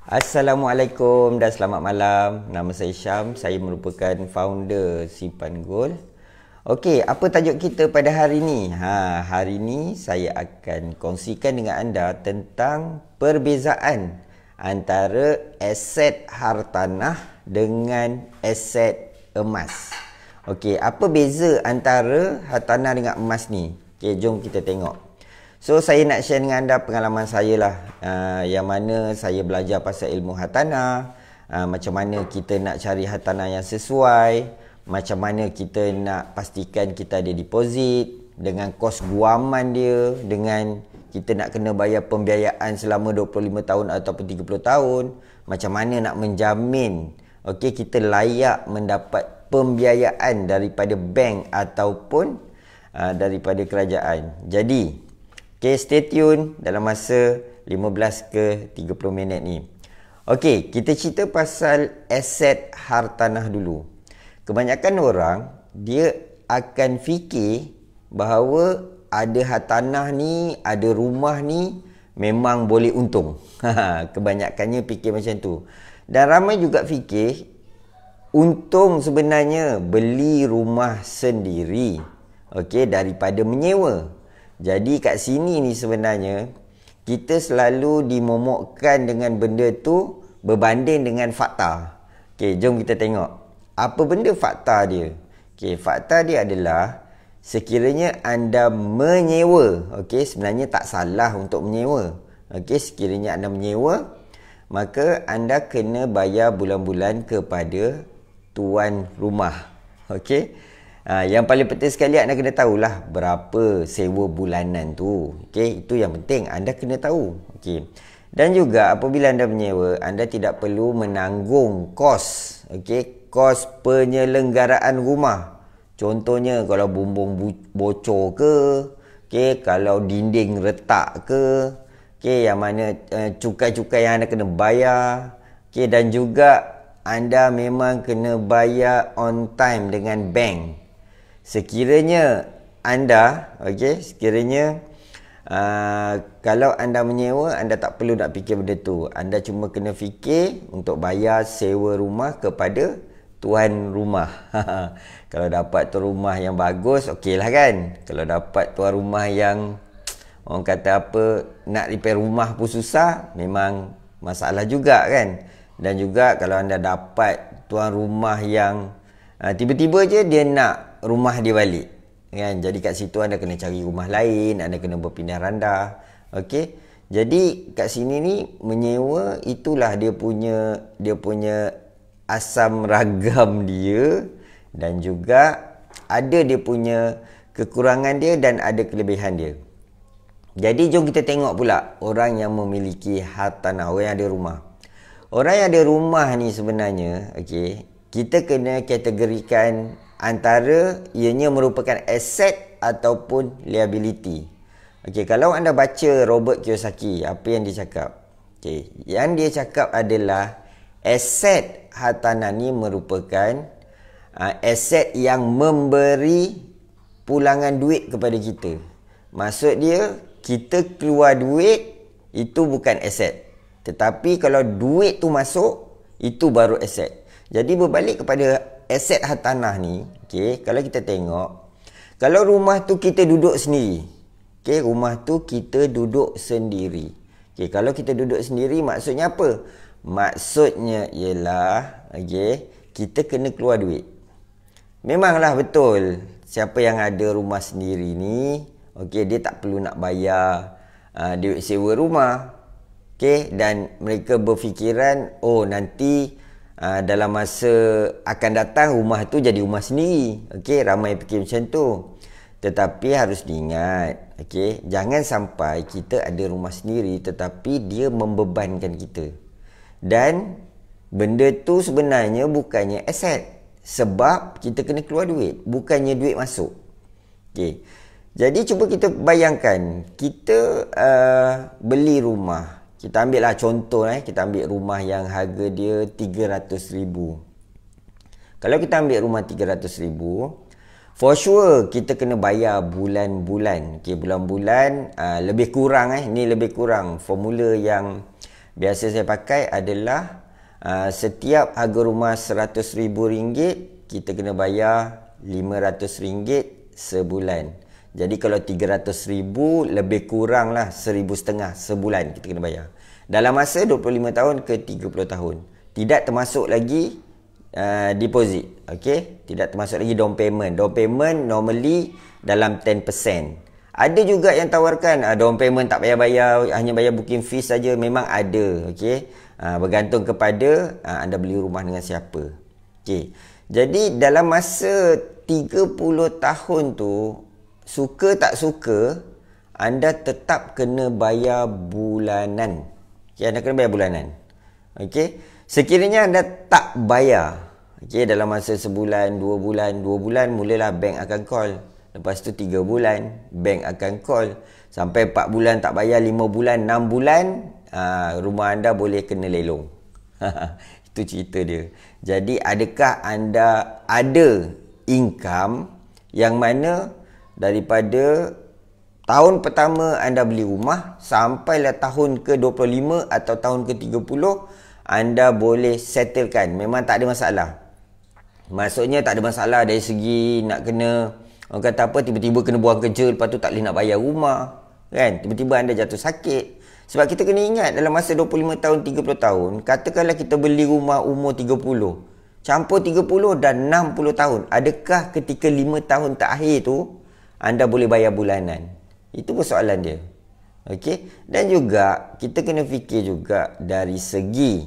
Assalamualaikum dan selamat malam. Nama saya Syam. Saya merupakan founder Simpan Gold. Okey, apa tajuk kita pada hari ini? Hari ini saya akan kongsikan dengan anda tentang perbezaan antara aset hartanah dengan aset emas. Okey, apa beza antara hartanah dengan emas ni? Okey, jom kita tengok. So, saya nak share dengan anda pengalaman saya lah. Yang mana saya belajar pasal ilmu hartanah. Macam mana kita nak cari hartanah yang sesuai. Macam mana kita nak pastikan kita ada deposit. Dengan kos guaman dia. Dengan kita nak kena bayar pembiayaan selama 25 tahun ataupun 30 tahun. Macam mana nak menjamin. Okey, kita layak mendapat pembiayaan daripada bank ataupun daripada kerajaan. Jadi, okay, stay tune dalam masa 15 ke 30 minit ni. Okey, kita cerita pasal aset hartanah dulu. Kebanyakan orang, dia akan fikir bahawa ada hartanah ni, ada rumah ni, memang boleh untung. Kebanyakannya fikir macam tu. Dan ramai juga fikir, untung sebenarnya beli rumah sendiri. Okey, daripada menyewa. Jadi kat sini ni sebenarnya kita selalu dimomokkan dengan benda tu berbanding dengan fakta. Okey, jom kita tengok. Apa benda fakta dia? Okey, fakta dia adalah sekiranya anda menyewa, okey, sebenarnya tak salah untuk menyewa. Okey, sekiranya anda menyewa, maka anda kena bayar bulan-bulan kepada tuan rumah. Okey. Yang paling penting sekali anda kena tahulah berapa sewa bulanan tu. Okey, itu yang penting anda kena tahu. Okey. Dan juga apabila anda menyewa, anda tidak perlu menanggung kos, okey, kos penyelenggaraan rumah. Contohnya kalau bumbung bocor ke, okey, kalau dinding retak ke, okey, yang mana cukai-cukai yang anda kena bayar. Okey, dan juga anda memang kena bayar on time dengan bank. Sekiranya anda, okey, sekiranya kalau anda menyewa, anda tak perlu nak fikir benda tu. Anda cuma kena fikir untuk bayar sewa rumah kepada tuan rumah. Kalau dapat tuan rumah yang bagus, okey lah kan. Kalau dapat tuan rumah yang orang kata apa, nak repair rumah pun susah, memang masalah juga kan. Dan juga kalau anda dapat tuan rumah yang tiba-tiba je dia nak rumah dia balik kan. Jadi kat situ anda kena cari rumah lain, anda kena berpindah randah. Okey. Jadi kat sini ni menyewa itulah dia punya asam ragam dia, dan juga ada dia punya kekurangan dia dan ada kelebihan dia. Jadi jom kita tengok pula orang yang memiliki hartanah, orang yang ada rumah. Orang yang ada rumah ni sebenarnya, okey, kita kena kategorikan antara ianya merupakan aset ataupun liability. Okey, kalau anda baca Robert Kiyosaki, apa yang dia cakap? Okey, yang dia cakap adalah aset hartanah ni merupakan aset yang memberi pulangan duit kepada kita. Maksud dia, kita keluar duit itu bukan aset. Tetapi kalau duit tu masuk, itu baru aset. Jadi berbalik kepada aset hartanah ni, okey, kalau kita tengok, kalau rumah tu kita duduk sendiri. Okey, rumah tu kita duduk sendiri. Okey, kalau kita duduk sendiri maksudnya apa? Maksudnya ialah, okey, kita kena keluar duit. Memanglah betul, siapa yang ada rumah sendiri ni, okey, dia tak perlu nak bayar duit sewa rumah. Okey, dan mereka berfikiran, oh nanti dalam masa akan datang rumah tu jadi rumah sendiri. Okey, ramai fikir macam tu. Tetapi harus diingat, okey, jangan sampai kita ada rumah sendiri tetapi dia membebankan kita. Dan benda tu sebenarnya bukannya aset, sebab kita kena keluar duit, bukannya duit masuk. Okey. Jadi cuba kita bayangkan, kita beli rumah. Kita ambil lah contoh, kita ambil rumah yang harga dia 300,000. Kalau kita ambil rumah 300,000, for sure kita kena bayar bulan-bulan. Okay, bulan-bulan lebih kurang, ini lebih kurang formula yang Biasa saya pakai adalah setiap harga rumah RM100,000, kita kena bayar RM500 sebulan. Jadi kalau RM300,000, lebih kurang lah RM1,500 sebulan kita kena bayar. Dalam masa 25 tahun ke 30 tahun. Tidak termasuk lagi deposit. Okey, tidak termasuk lagi down payment. Down payment normally dalam 10%. Ada juga yang tawarkan down payment tak payah bayar, hanya bayar booking fees saja. Memang ada. Okey, bergantung kepada anda beli rumah dengan siapa. Okey, jadi dalam masa 30 tahun tu, suka tak suka, anda tetap kena bayar bulanan. Okey, anda kena bayar bulanan. Okey, sekiranya anda tak bayar, okey, dalam masa sebulan, 2 bulan, mulalah bank akan call. Lepas tu 3 bulan, bank akan call. Sampai 4 bulan tak bayar, 5 bulan, 6 bulan, rumah anda boleh kena lelong. Itu cerita dia. Jadi adakah anda ada income yang mana daripada tahun pertama anda beli rumah sampailah tahun ke-25 atau tahun ke-30 anda boleh settlekan. Memang tak ada masalah. Maksudnya tak ada masalah dari segi nak kena, orang kata apa, tiba-tiba kena buang kerja, lepas tu tak boleh nak bayar rumah, kan? Tiba-tiba anda jatuh sakit. Sebab kita kena ingat dalam masa 25 tahun, 30 tahun, katakanlah kita beli rumah umur 30, campur 30 dan 60 tahun. Adakah ketika 5 tahun terakhir tu anda boleh bayar bulanan? Itu persoalan dia. Okey, dan juga kita kena fikir juga dari segi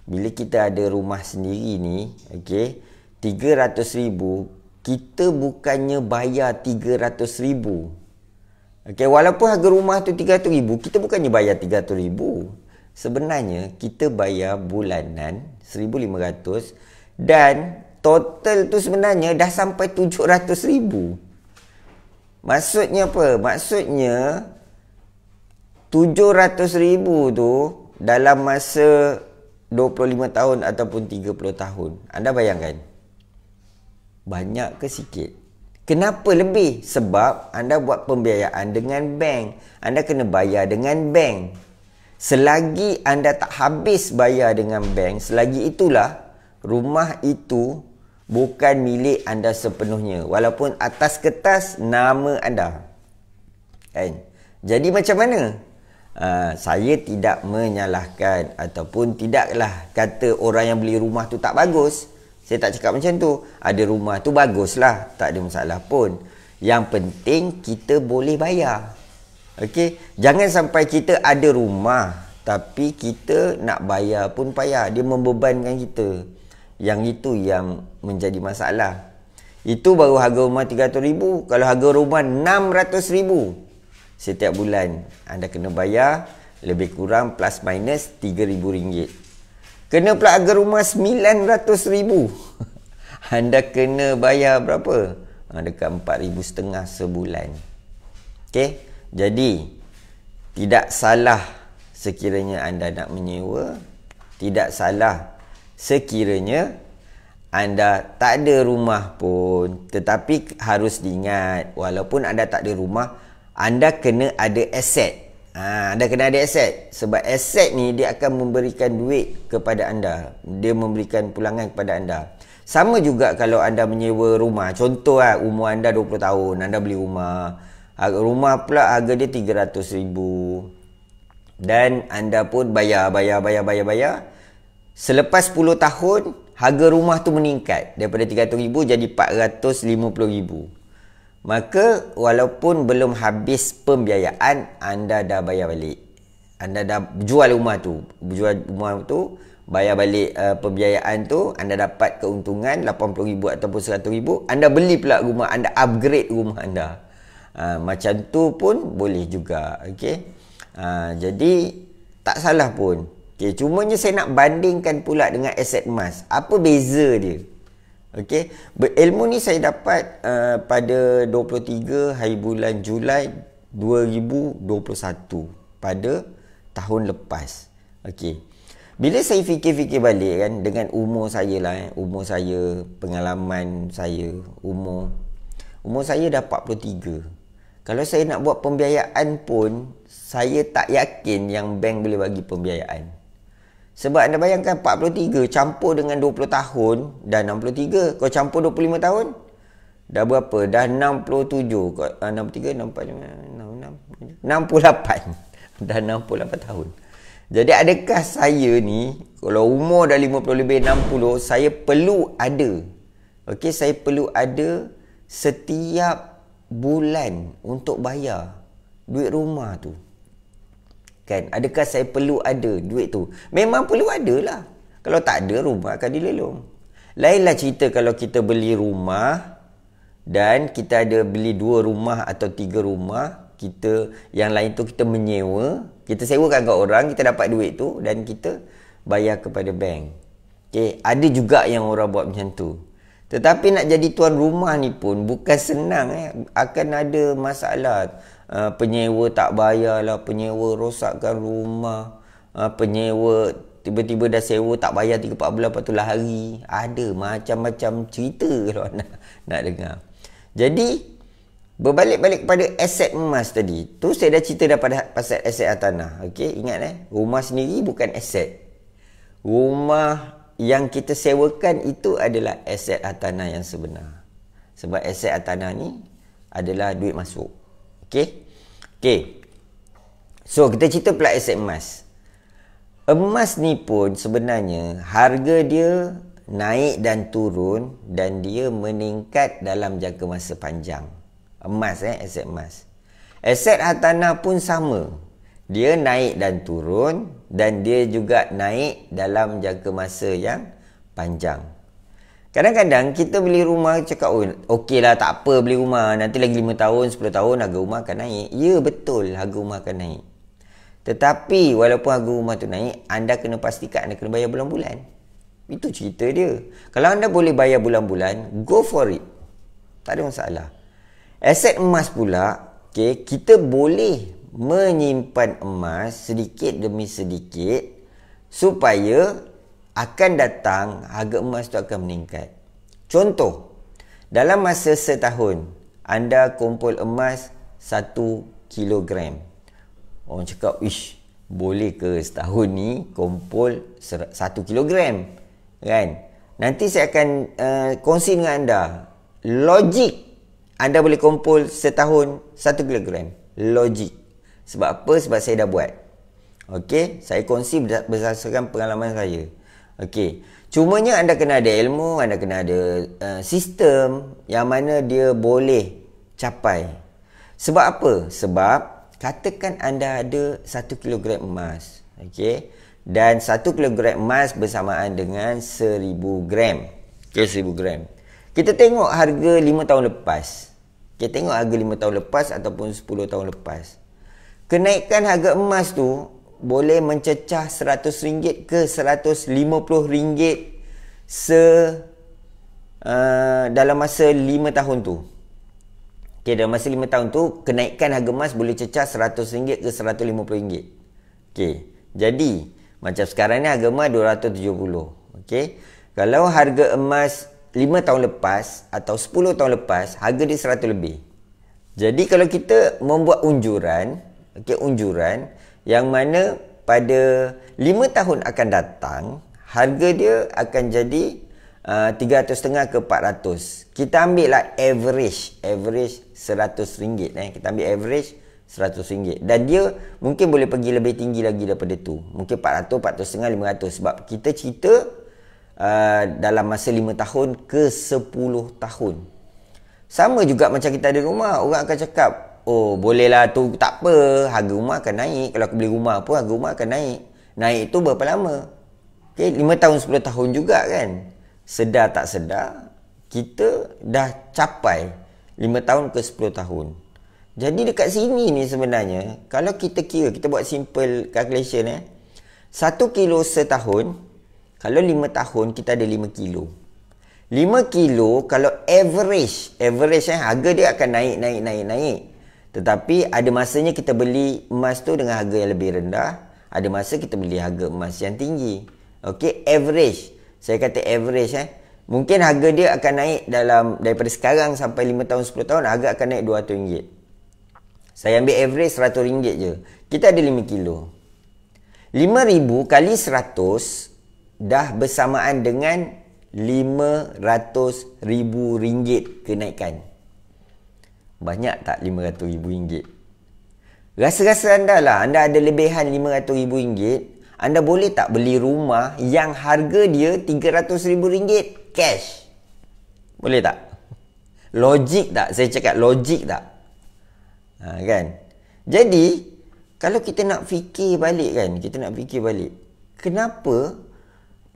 bila kita ada rumah sendiri ni, okey, 300,000, kita bukannya bayar 300,000. Okey, walaupun harga rumah tu 300,000, kita bukannya bayar 300,000. Sebenarnya kita bayar bulanan 1,500 dan total tu sebenarnya dah sampai 700,000. Maksudnya apa? Maksudnya 700,000 tu dalam masa 25 tahun ataupun 30 tahun. Anda bayangkan, banyak ke sikit? Kenapa lebih? Sebab anda buat pembiayaan dengan bank. Anda kena bayar dengan bank. Selagi anda tak habis bayar dengan bank, selagi itulah rumah itu bukan milik anda sepenuhnya. Walaupun atas kertas nama anda. Kan? Jadi macam mana? Saya tidak menyalahkan ataupun tidaklah kata orang yang beli rumah tu tak bagus. Saya tak cakap macam tu. Ada rumah tu baguslah, tak ada masalah pun. Yang penting kita boleh bayar. Okey, jangan sampai kita ada rumah tapi kita nak bayar pun payah. Dia membebankan kita. Yang itu yang menjadi masalah. Itu baru harga rumah 300,000. Kalau harga rumah 600,000 setiap bulan, anda kena bayar lebih kurang plus minus RM3,000. Kena pula harga rumah 900,000. Anda kena bayar berapa? Dekat RM4,500 sebulan. Okey, jadi tidak salah sekiranya anda nak menyewa. Tidak salah sekiranya anda tak ada rumah pun. Tetapi harus diingat, walaupun anda tak ada rumah, anda kena ada aset. Anda kena ada aset. Sebab aset ni dia akan memberikan duit kepada anda. Dia memberikan pulangan kepada anda. Sama juga kalau anda menyewa rumah. Contoh umur anda 20 tahun, anda beli rumah. Rumah pula harga dia 300,000. Dan anda pun bayar. Selepas 10 tahun, harga rumah tu meningkat. Daripada 300,000 jadi 450,000. Maka walaupun belum habis pembiayaan, anda dah bayar balik. Anda dah jual rumah tu. Bayar balik pembiayaan tu. Anda dapat keuntungan 80,000 ataupun 100,000. Anda beli pula rumah. Anda upgrade rumah anda. Macam tu pun boleh juga. Okay? Jadi tak salah pun. Okay, cumanya saya nak bandingkan pula dengan aset emas. Apa beza dia? Okey, berilmu ni saya dapat pada 23 hari bulan Julai 2021 pada tahun lepas. Okey. Bila saya fikir-fikir balik kan, dengan umur saya lah, umur saya, pengalaman saya, umur saya dah 43. Kalau saya nak buat pembiayaan pun, saya tak yakin yang bank boleh bagi pembiayaan. Sebab anda bayangkan 43 campur dengan 20 tahun, dah 63. Kau campur 25 tahun, dah berapa? Dah 67. 63, 64, 68. Dah 68 tahun. Jadi adakah saya ni, kalau umur dah 50 lebih 60, saya perlu ada, okey, saya perlu ada setiap bulan untuk bayar duit rumah tu? Kan? Adakah saya perlu ada duit tu? Memang perlu ada lah. Kalau tak ada, rumah akan dilelong. Lainlah cerita kalau kita beli rumah dan kita ada beli 2 rumah atau 3 rumah, kita yang lain tu kita menyewa, kita sewakan kat orang, kita dapat duit tu dan kita bayar kepada bank. Okay. Ada juga yang orang buat macam tu. Tetapi nak jadi tuan rumah ni pun bukan senang. Akan ada masalah. Penyewa tak bayar lah, penyewa rosakkan rumah, penyewa tiba-tiba dah sewa tak bayar 3-4 bulan, lepas tu lari. Ada macam-macam cerita kalau nak dengar. Jadi berbalik-balik kepada aset emas tadi. Tu saya dah cerita dah pasal aset tanah. Okey, ingat rumah sendiri bukan aset. Rumah yang kita sewakan itu adalah aset tanah yang sebenar. Sebab aset tanah ni adalah duit masuk. Okey. Okey. So kita cerita pula aset emas. Emas ni pun sebenarnya harga dia naik dan turun dan dia meningkat dalam jangka masa panjang. Emas aset emas. Aset hartanah pun sama. Dia naik dan turun dan dia juga naik dalam jangka masa yang panjang. Kadang-kadang kita beli rumah cakap, oh okeylah tak apa beli rumah, nanti lagi 5 tahun, 10 tahun harga rumah akan naik. Ya betul, harga rumah akan naik. Tetapi walaupun harga rumah tu naik, anda kena pastikan anda kena bayar bulan-bulan. Itu cerita dia. Kalau anda boleh bayar bulan-bulan, go for it. Tak ada masalah. Aset emas pula, okay, kita boleh menyimpan emas sedikit demi sedikit supaya akan datang harga emas tu akan meningkat. Contoh, dalam masa setahun anda kumpul emas 1 kilogram. Orang cakap, ish, boleh ke setahun ni kumpul 1 kilogram? Kan? Nanti saya akan kongsi dengan anda logik anda boleh kumpul setahun 1 kilogram. Logik. Sebab apa? Sebab saya dah buat. Okey, saya kongsi berdasarkan pengalaman saya. Okey. Cumanya anda kena ada ilmu, anda kena ada sistem yang mana dia boleh capai. Sebab apa? Sebab katakan anda ada 1 kilogram emas. Okey. Dan 1 kilogram emas bersamaan dengan 1000 gram. Okey, 1000 gram. Kita tengok harga 5 tahun lepas. Kita tengok harga 5 tahun lepas ataupun 10 tahun lepas. Kenaikan harga emas tu boleh mencecah RM100 ke RM150 dalam masa 5 tahun tu. Okay, dalam masa 5 tahun tu, kenaikan harga emas boleh cecah RM100 ke RM150. Okay, jadi macam sekarang ni harga emas RM270. Okay, kalau harga emas 5 tahun lepas atau 10 tahun lepas, harga dia 100 lebih. Jadi kalau kita membuat unjuran, okay, unjuran yang mana pada 5 tahun akan datang, harga dia akan jadi 350 ke 400. Kita ambil lah average RM100. Kita ambil average RM100. Dan dia mungkin boleh pergi lebih tinggi lagi daripada tu. Mungkin 400, 450, 500. Sebab kita cerita dalam masa 5 tahun ke 10 tahun. Sama juga macam kita ada rumah. Orang akan cakap, oh bolehlah tu, tak apa, harga rumah akan naik. Kalau aku beli rumah pun harga rumah akan naik. Naik tu berapa lama? Okay, 5 tahun 10 tahun juga kan. Sedar tak sedar, kita dah capai 5 tahun ke 10 tahun. Jadi dekat sini ni sebenarnya, kalau kita kira, kita buat simple calculation 1 kilo setahun, kalau 5 tahun kita ada 5 kilo. 5 kilo kalau average harga dia akan naik. Tetapi ada masanya kita beli emas tu dengan harga yang lebih rendah, ada masa kita beli harga emas yang tinggi. Okey, average. Saya kata average mungkin harga dia akan naik daripada sekarang sampai 5 tahun 10 tahun, harga akan naik RM200. Saya ambil average RM100 je. Kita ada 5 kilo. 5,000 kali 100 dah bersamaan dengan RM500,000 kenaikan. Banyak tak RM500,000? Rasa-rasa anda lah, anda ada lebihan RM500,000, anda boleh tak beli rumah yang harga dia RM300,000 cash? Boleh tak? Logik tak? Saya cakap logik tak? Kan? Jadi, kalau kita nak fikir balik kan, kenapa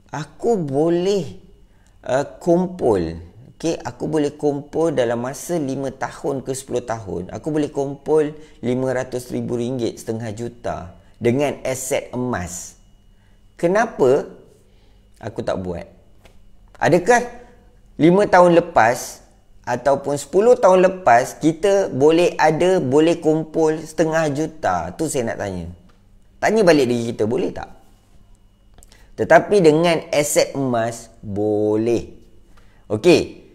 aku boleh kumpul, aku boleh kumpul dalam masa 5 tahun ke 10 tahun, aku boleh kumpul RM500,000, setengah juta dengan aset emas. Kenapa aku tak buat? Adakah 5 tahun lepas ataupun 10 tahun lepas kita boleh kumpul setengah juta? Tu saya nak tanya. Tanya balik diri kita, boleh tak? Tetapi dengan aset emas, boleh. Okey.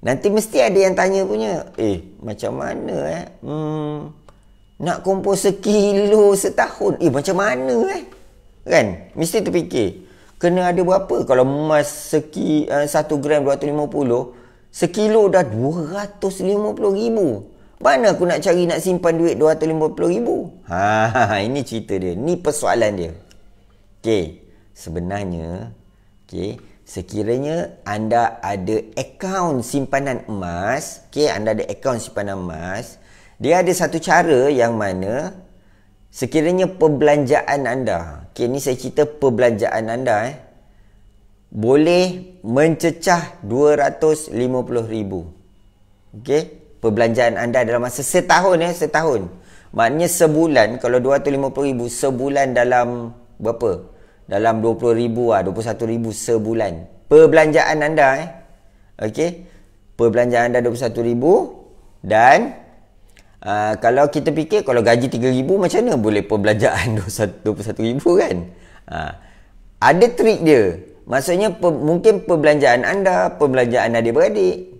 Nanti mesti ada yang tanya punya, macam mana nak kumpul sekilo setahun? Macam mana Kan? Mesti terfikir. Kena ada berapa? Kalau emas 1 gram 250, sekilo dah 250,000. Mana aku nak cari, nak simpan duit 250,000? Ini cerita dia. Ni persoalan dia. Okey. Sebenarnya, sekiranya anda ada akaun simpanan emas, anda ada akaun simpanan emas, dia ada satu cara yang mana sekiranya perbelanjaan anda, ni saya cerita perbelanjaan anda, boleh mencecah 250,000. Perbelanjaan anda dalam masa setahun, setahun. Maknanya sebulan, kalau 250,000, sebulan dalam berapa? Dalam 20,000 21,000 sebulan. Perbelanjaan anda, perbelanjaan anda 21,000 dan kalau kita fikir, kalau gaji 3,000 macam mana boleh perbelanjaan 21,000 kan? Ada trik dia. Maksudnya mungkin perbelanjaan anda, perbelanjaan adik-beradik,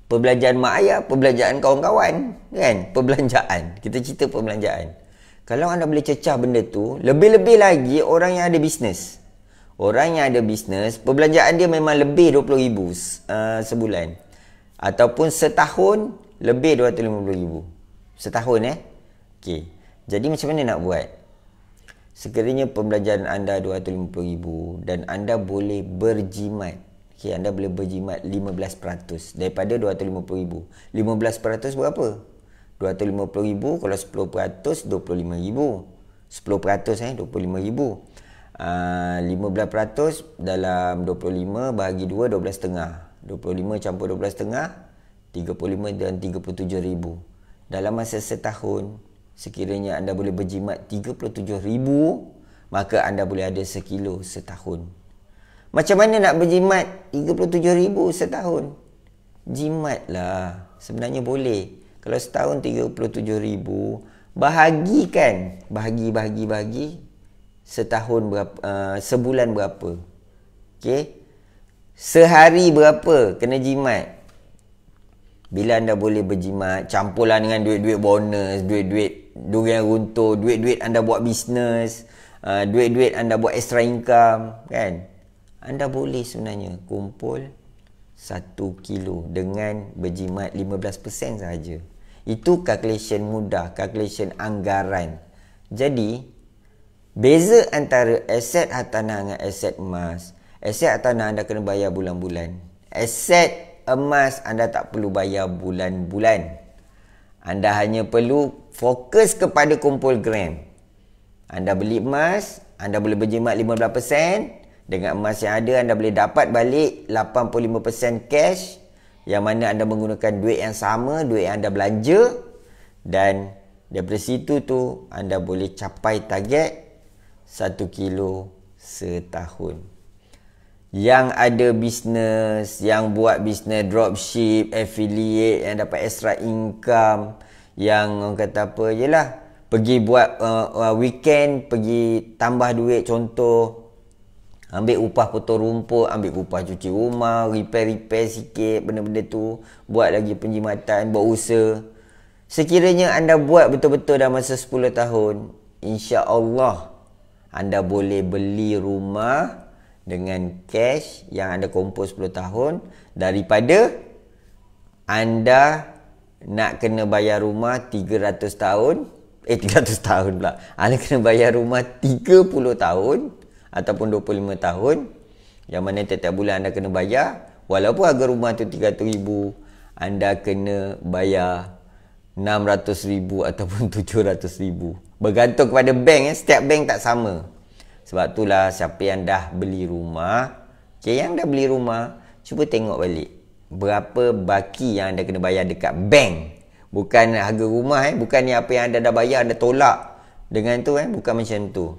perbelanjaan mak ayah, perbelanjaan kawan-kawan, kan? Perbelanjaan. Kita cerita perbelanjaan. Kalau anda boleh cecah benda tu, lebih-lebih lagi orang yang ada bisnes. Orang yang ada bisnes, perbelanjaan dia memang lebih 20,000 sebulan. Ataupun setahun, lebih 250,000. Setahun Jadi macam mana nak buat? Sekiranya perbelanjaan anda 250,000 dan anda boleh berjimat. Anda boleh berjimat 15% daripada 250,000. 15% berapa? 250,000 kalau 10% 25,000. 10% 25,000. 15% dalam 25 bahagi 2, 12,5. 25 campur 12,5, 35 dan 37,000. Dalam masa setahun, sekiranya anda boleh berjimat 37,000, maka anda boleh ada sekilo setahun. Macam mana nak berjimat 37,000 setahun? Jimatlah. Sebenarnya boleh. Kalau setahun 37,000, bahagikan. Bahagi. Setahun berapa? Sebulan berapa? Sehari berapa kena jimat? Bila anda boleh berjimat, campurlah dengan duit-duit bonus, duit-duit durian runtuh, duit-duit anda buat bisnes, duit-duit anda buat extra income, kan? Anda boleh sebenarnya kumpul 1 kilo dengan berjimat 15% sahaja. Itu calculation mudah, calculation anggaran. Jadi, beza antara aset hartanah dengan aset emas. Aset hartanah anda kena bayar bulan-bulan. Aset emas anda tak perlu bayar bulan-bulan. Anda hanya perlu fokus kepada kumpul gram. Anda beli emas, anda boleh berjimat 15%. Dengan emas yang ada, anda boleh dapat balik 85% cash, yang mana anda menggunakan duit yang sama, duit yang anda belanja. Dan daripada situ tu, anda boleh capai target 1 kilo setahun. Yang ada bisnes, yang buat bisnes dropship, affiliate, yang dapat extra income, yang orang kata apa je lah, pergi buat weekend, pergi tambah duit, contoh ambil upah potong rumput, ambil upah cuci rumah, repair sikit benda-benda tu, buat lagi penjimatan, buat usaha. Sekiranya anda buat betul-betul dalam masa 10 tahun, insya-Allah anda boleh beli rumah dengan cash yang anda kumpul 10 tahun daripada anda nak kena bayar rumah 300 tahun 300 tahun pula. Anda kena bayar rumah 30 tahun ataupun 25 tahun, yang mana setiap bulan anda kena bayar. Walaupun harga rumah tu 300,000, anda kena bayar 600,000 ataupun 700,000. Bergantung kepada bank. Setiap bank tak sama. Sebab itulah siapa yang dah beli rumah, yang dah beli rumah, cuba tengok balik berapa baki yang anda kena bayar dekat bank. Bukan harga rumah, bukan ni apa yang anda dah bayar, anda tolak dengan tu, bukan macam tu.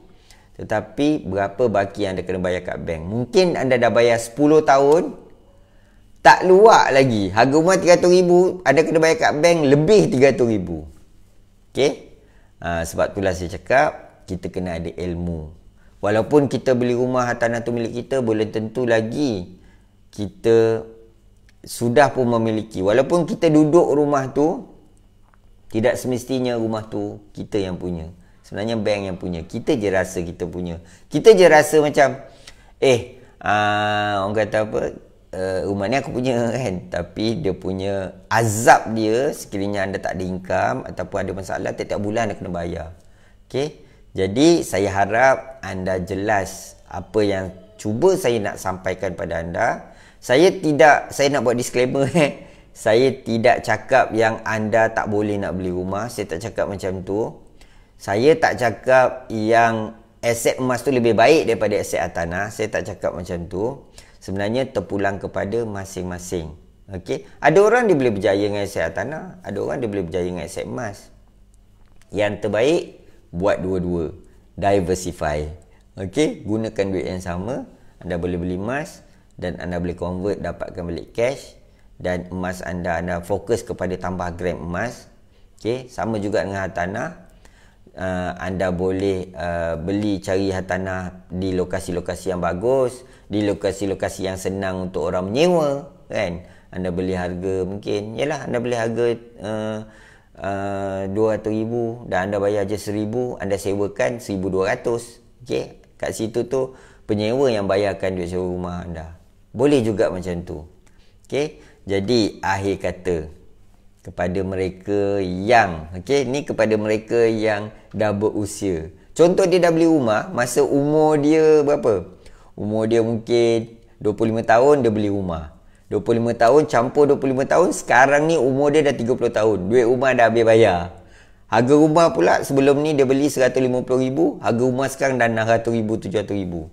Tetapi berapa baki yang anda kena bayar kat bank. Mungkin anda dah bayar 10 tahun, tak luak lagi. Harga rumah 300,000, anda kena bayar kat bank lebih 300,000. Okey? Sebab itulah saya cakap, kita kena ada ilmu. Walaupun kita beli rumah, tanah tu milik kita, boleh tentu lagi kita sudah pun memiliki. Walaupun kita duduk rumah tu, tidak semestinya rumah tu kita yang punya. Sebenarnya bank yang punya. Kita je rasa kita punya. Kita je rasa macam, orang kata apa, rumah ni aku punya kan. Tapi dia punya azab dia, sekiranya anda tak ada income ataupun ada masalah, tiap-tiap bulan anda kena bayar. Okay? Jadi saya harap anda jelas apa yang cuba saya nak sampaikan pada anda. Saya nak buat disclaimer. Saya tidak cakap yang anda tak boleh nak beli rumah. Saya tak cakap macam tu. Saya tak cakap yang aset emas tu lebih baik daripada aset tanah. Saya tak cakap macam tu. Sebenarnya terpulang kepada masing-masing. Okey? Ada orang dia boleh berjaya dengan aset tanah. Ada orang dia boleh berjaya dengan aset emas. Yang terbaik, buat dua-dua. Diversify. Okey? Gunakan duit yang sama. Anda boleh beli emas dan anda boleh convert, dapatkan balik cash. Dan emas anda fokus kepada tambah gram emas. Okay? Sama juga dengan hartanah. Anda boleh cari hartanah di lokasi-lokasi yang bagus, di lokasi-lokasi yang senang untuk orang menyewa, kan? Anda beli harga mungkin, anda beli harga 200,000 dan anda bayar je 1,000, anda sewakan 1,200. Okay? Kat situ tu penyewa yang bayarkan duit sewa rumah anda. Boleh juga macam tu. Okay? Jadi akhir kata kepada mereka yang ni kepada mereka yang dah berusia. Contoh dia dah beli rumah masa umur dia berapa? Umur dia mungkin 25 tahun dia beli rumah. 25 tahun campur 25 tahun, sekarang ni umur dia dah 30 tahun. Duit rumah dah habis bayar. Harga rumah pula sebelum ni dia beli 150,000, harga rumah sekarang dah 600,000, 700,000.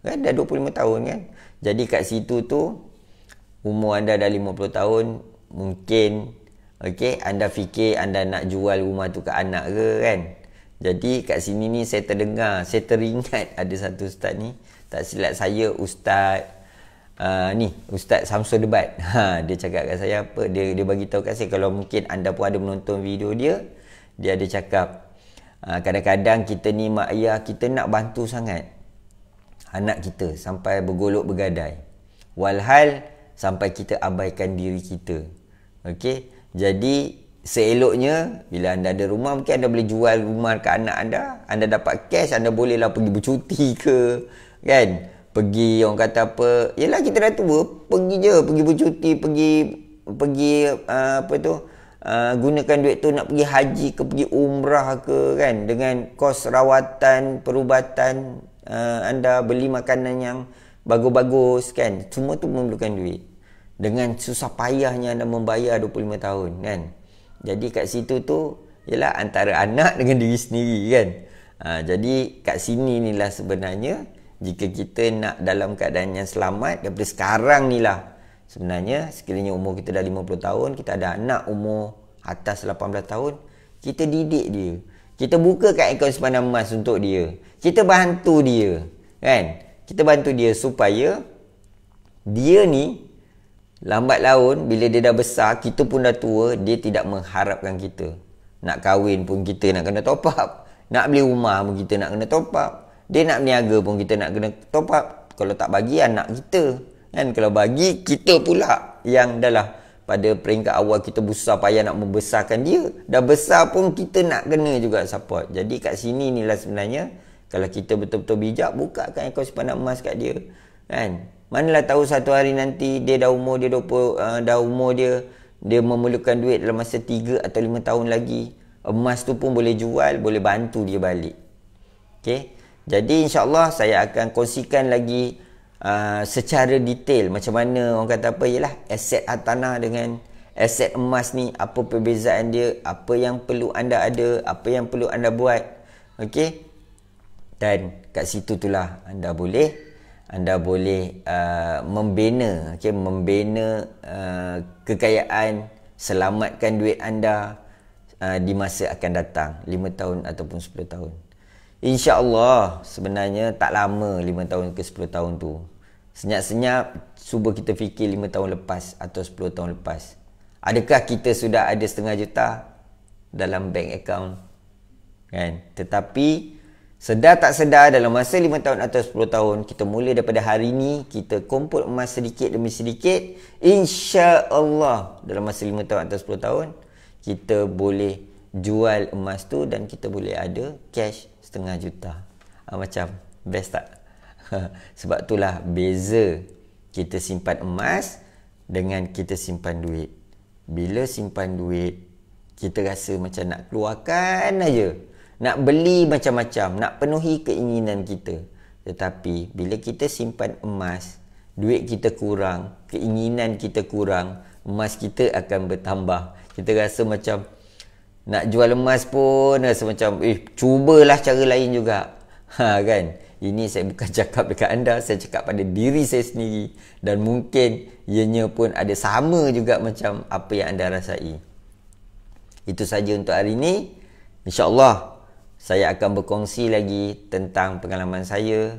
Kan dah 25 tahun kan. Jadi kat situ tu umur anda dah 50 tahun, mungkin anda fikir anda nak jual rumah tu ke anak ke kan. Jadi kat sini ni saya teringat ada satu ustaz ni, tak silap saya Ustaz Ustaz Samsul Debat. Dia cakap kat saya apa, dia bagi tahu kat saya, kalau mungkin anda pun ada menonton video dia ada cakap kadang-kadang kita ni mak ayah kita nak bantu sangat anak kita sampai bergolok bergadai, walhal sampai kita abaikan diri kita. Okey, jadi seeloknya bila anda ada rumah, mungkin anda boleh jual rumah ke anak anda dapat cash, anda bolehlah pergi bercuti ke kan, pergi orang kata apa, yelah kita dah tua, pergi bercuti, pergi gunakan duit tu nak pergi haji ke, pergi umrah ke kan, dengan kos rawatan, perubatan, anda beli makanan yang bagus-bagus kan, semua tu memerlukan duit. Dengan susah payahnya anda membayar 25 tahun kan. Jadi kat situ tu ialah antara anak dengan diri sendiri kan. Jadi kat sini ni lah sebenarnya, jika kita nak dalam keadaan yang selamat daripada sekarang ni lah, sebenarnya sekiranya umur kita dah 50 tahun, kita ada anak umur atas 18 tahun, kita didik dia, kita buka kat akaun simpanan emas untuk dia, kita bantu dia kan. Kita bantu dia supaya dia ni lambat laun bila dia dah besar, kita pun dah tua, dia tidak mengharapkan kita. Nak kahwin pun kita nak kena top up, nak beli rumah pun kita nak kena top up, dia nak berniaga pun kita nak kena top up. Kalau tak bagi anak kita kan, kalau bagi kita pula yang dah lah pada peringkat awal kita besar payah nak membesarkan dia, dah besar pun kita nak kena juga support. Jadi kat sini ni lah sebenarnya Kalau kita betul-betul bijak, bukakan akaun simpanan emas kat dia. Kan? Manalah tahu satu hari nanti dia dah umur dia 20, dia memerlukan duit dalam masa 3 atau 5 tahun lagi. Emas tu pun boleh jual, boleh bantu dia balik. Okey. Jadi insya-Allah saya akan kongsikan lagi secara detail macam mana orang kata apa ialah aset hartanah dengan aset emas ni, apa perbezaan dia, apa yang perlu anda ada, apa yang perlu anda buat. Okey. Dan kat situ itulah anda boleh membina, membina kekayaan, selamatkan duit anda di masa akan datang, 5 tahun ataupun 10 tahun. InsyaAllah sebenarnya tak lama 5 tahun ke 10 tahun tu. Senyap-senyap cuba kita fikir 5 tahun lepas atau 10 tahun lepas. Adakah kita sudah ada 500,000 dalam bank account? Kan? Tetapi sedar tak sedar dalam masa 5 tahun atau 10 tahun, kita mula daripada hari ni, kita kumpul emas sedikit demi sedikit. InsyaAllah dalam masa 5 tahun atau 10 tahun, kita boleh jual emas tu dan kita boleh ada cash 500,000. Macam best tak? Sebab itulah beza kita simpan emas dengan kita simpan duit. Bila simpan duit, kita rasa macam nak keluarkan aja, nak beli macam-macam, nak penuhi keinginan kita. Tetapi bila kita simpan emas, duit kita kurang, keinginan kita kurang, emas kita akan bertambah. Kita rasa macam nak jual emas pun rasa macam cubalah cara lain juga. Kan? Ini saya bukan cakap dekat anda, saya cakap pada diri saya sendiri, dan mungkin ianya pun ada sama juga macam apa yang anda rasai. Itu saja untuk hari ini. InsyaAllah saya akan berkongsi lagi tentang pengalaman saya,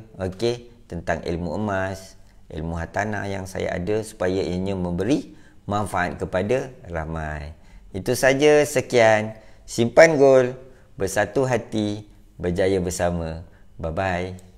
tentang ilmu emas, ilmu hartanah yang saya ada, supaya ianya memberi manfaat kepada ramai. Itu saja, sekian. Simpan Gold, bersatu hati, berjaya bersama. Bye-bye.